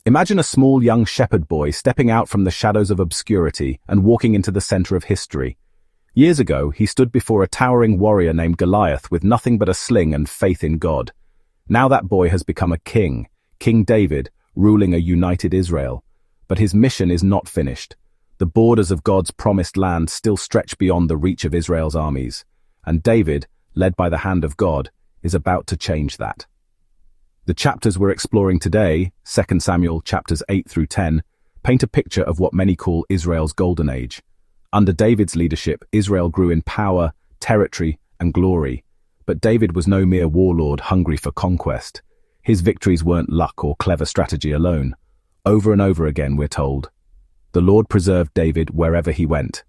Imagine a small young shepherd boy stepping out from the shadows of obscurity and walking into the center of history. Years ago, he stood before a towering warrior named Goliath with nothing but a sling and faith in God. Now that boy has become a king, King David, ruling a united Israel. But his mission is not finished. The borders of God's promised land still stretch beyond the reach of Israel's armies. And David, led by the hand of God, is about to change that. The chapters we're exploring today, 2 Samuel chapters 8 through 10, paint a picture of what many call Israel's golden age. Under David's leadership, Israel grew in power, territory, and glory. But David was no mere warlord hungry for conquest. His victories weren't luck or clever strategy alone. Over and over again, we're told, the Lord preserved David wherever he went.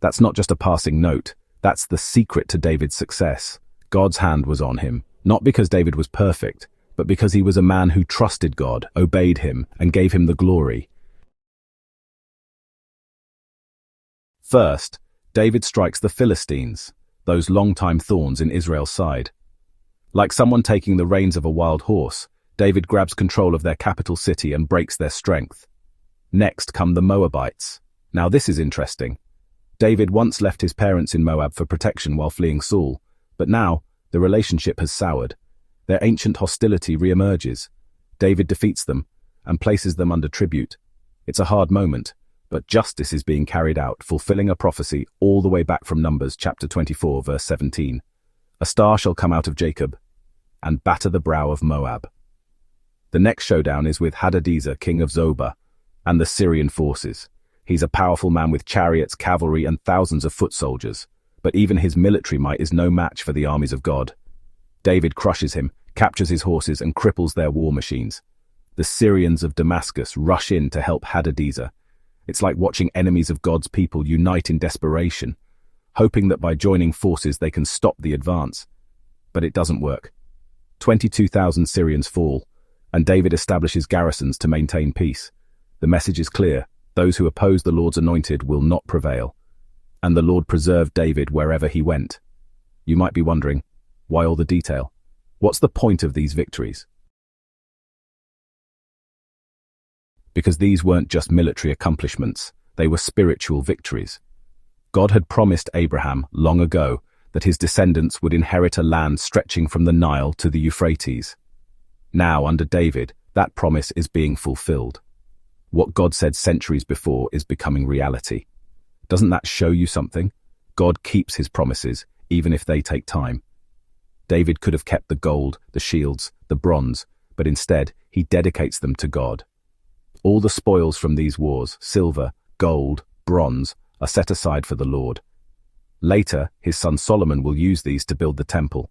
That's not just a passing note. That's the secret to David's success. God's hand was on him, not because David was perfect, but because he was a man who trusted God, obeyed him, and gave him the glory. First, David strikes the Philistines, those long-time thorns in Israel's side. Like someone taking the reins of a wild horse, David grabs control of their capital city and breaks their strength. Next come the Moabites. Now this is interesting. David once left his parents in Moab for protection while fleeing Saul, but now the relationship has soured. Their ancient hostility re-emerges. David defeats them and places them under tribute. It's a hard moment, but justice is being carried out, fulfilling a prophecy all the way back from Numbers chapter 24, verse 17. A star shall come out of Jacob and batter the brow of Moab. The next showdown is with Hadadezer, king of Zobah, and the Syrian forces. He's a powerful man with chariots, cavalry, and thousands of foot soldiers, but even his military might is no match for the armies of God. David crushes him, captures his horses, and cripples their war machines. The Syrians of Damascus rush in to help Hadadezer. It's like watching enemies of God's people unite in desperation, hoping that by joining forces they can stop the advance. But it doesn't work. 22,000 Syrians fall, and David establishes garrisons to maintain peace. The message is clear: those who oppose the Lord's anointed will not prevail. And the Lord preserved David wherever he went. You might be wondering, why all the detail? What's the point of these victories? Because these weren't just military accomplishments, they were spiritual victories. God had promised Abraham long ago that his descendants would inherit a land stretching from the Nile to the Euphrates. Now, under David, that promise is being fulfilled. What God said centuries before is becoming reality. Doesn't that show you something? God keeps his promises, even if they take time. David could have kept the gold, the shields, the bronze, but instead he dedicates them to God. All the spoils from these wars, silver, gold, bronze, are set aside for the Lord. Later, his son Solomon will use these to build the temple.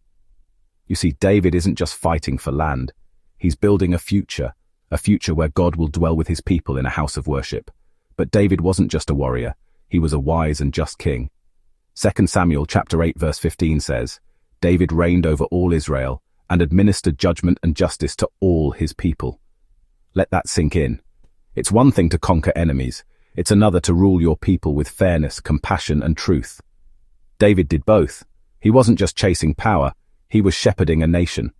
You see, David isn't just fighting for land. He's building a future where God will dwell with his people in a house of worship. But David wasn't just a warrior. He was a wise and just king. 2 Samuel chapter 8 verse 15 says, David reigned over all Israel and administered judgment and justice to all his people. Let that sink in. It's one thing to conquer enemies. It's another to rule your people with fairness, compassion, and truth. David did both. He wasn't just chasing power, he was shepherding a nation.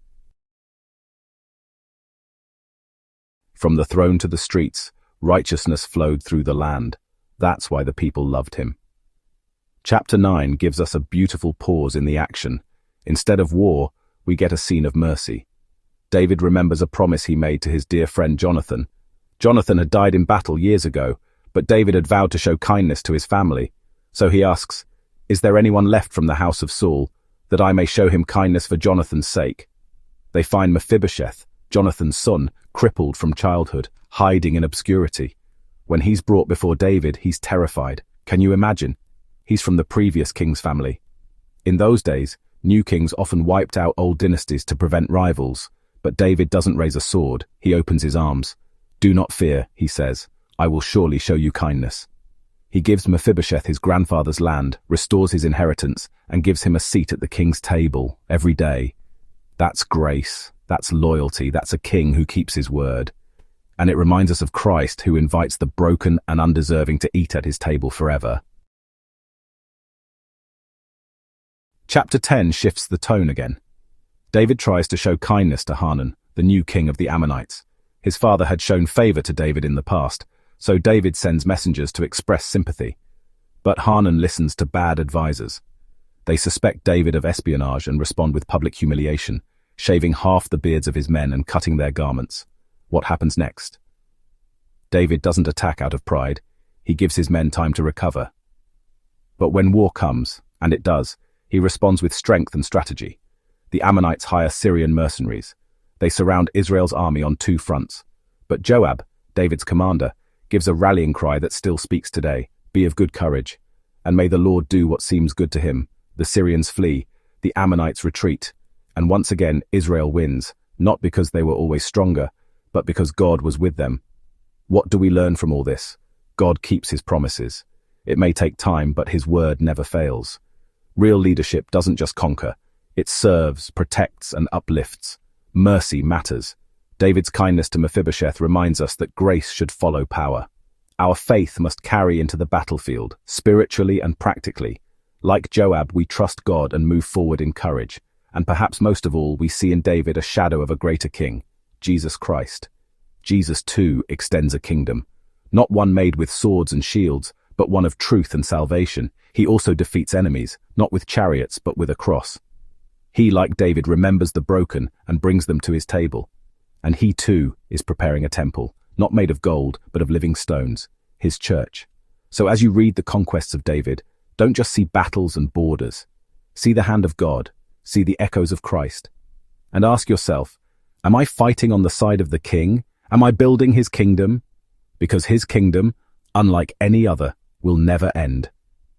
From the throne to the streets, righteousness flowed through the land. That's why the people loved him. Chapter 9 gives us a beautiful pause in the action. Instead of war, we get a scene of mercy. David remembers a promise he made to his dear friend Jonathan. Jonathan had died in battle years ago, but David had vowed to show kindness to his family. So he asks, "Is there anyone left from the house of Saul, that I may show him kindness for Jonathan's sake?" They find Mephibosheth, Jonathan's son, crippled from childhood, hiding in obscurity. When he's brought before David, he's terrified. Can you imagine? He's from the previous king's family. In those days, new kings often wiped out old dynasties to prevent rivals. But David doesn't raise a sword, he opens his arms. "Do not fear," he says, "I will surely show you kindness." He gives Mephibosheth his grandfather's land, restores his inheritance, and gives him a seat at the king's table every day. That's grace, that's loyalty, that's a king who keeps his word. And it reminds us of Christ, who invites the broken and undeserving to eat at his table forever. Chapter 10 shifts the tone again. David tries to show kindness to Hanun, the new king of the Ammonites. His father had shown favor to David in the past, so David sends messengers to express sympathy. But Hanan listens to bad advisors. They suspect David of espionage and respond with public humiliation, shaving half the beards of his men and cutting their garments. What happens next? David doesn't attack out of pride. He gives his men time to recover. But when war comes, and it does, he responds with strength and strategy. The Ammonites hire Syrian mercenaries. They surround Israel's army on two fronts. But Joab, David's commander, gives a rallying cry that still speaks today: "Be of good courage, and may the Lord do what seems good to him." The Syrians flee, the Ammonites retreat, and once again Israel wins, not because they were always stronger, but because God was with them. What do we learn from all this? God keeps his promises. It may take time, but his word never fails. Real leadership doesn't just conquer. It serves, protects, and uplifts. Mercy matters. David's kindness to Mephibosheth reminds us that grace should follow power. Our faith must carry into the battlefield, spiritually and practically. Like Joab, we trust God and move forward in courage. And perhaps most of all, we see in David a shadow of a greater king, Jesus Christ. Jesus, too, extends a kingdom. Not one made with swords and shields, but one of truth and salvation. He also defeats enemies, not with chariots, but with a cross. He, like David, remembers the broken and brings them to his table. And he, too, is preparing a temple, not made of gold, but of living stones, his church. So as you read the conquests of David, don't just see battles and borders. See the hand of God, see the echoes of Christ. And ask yourself, am I fighting on the side of the king? Am I building his kingdom? Because his kingdom, unlike any other, will never end.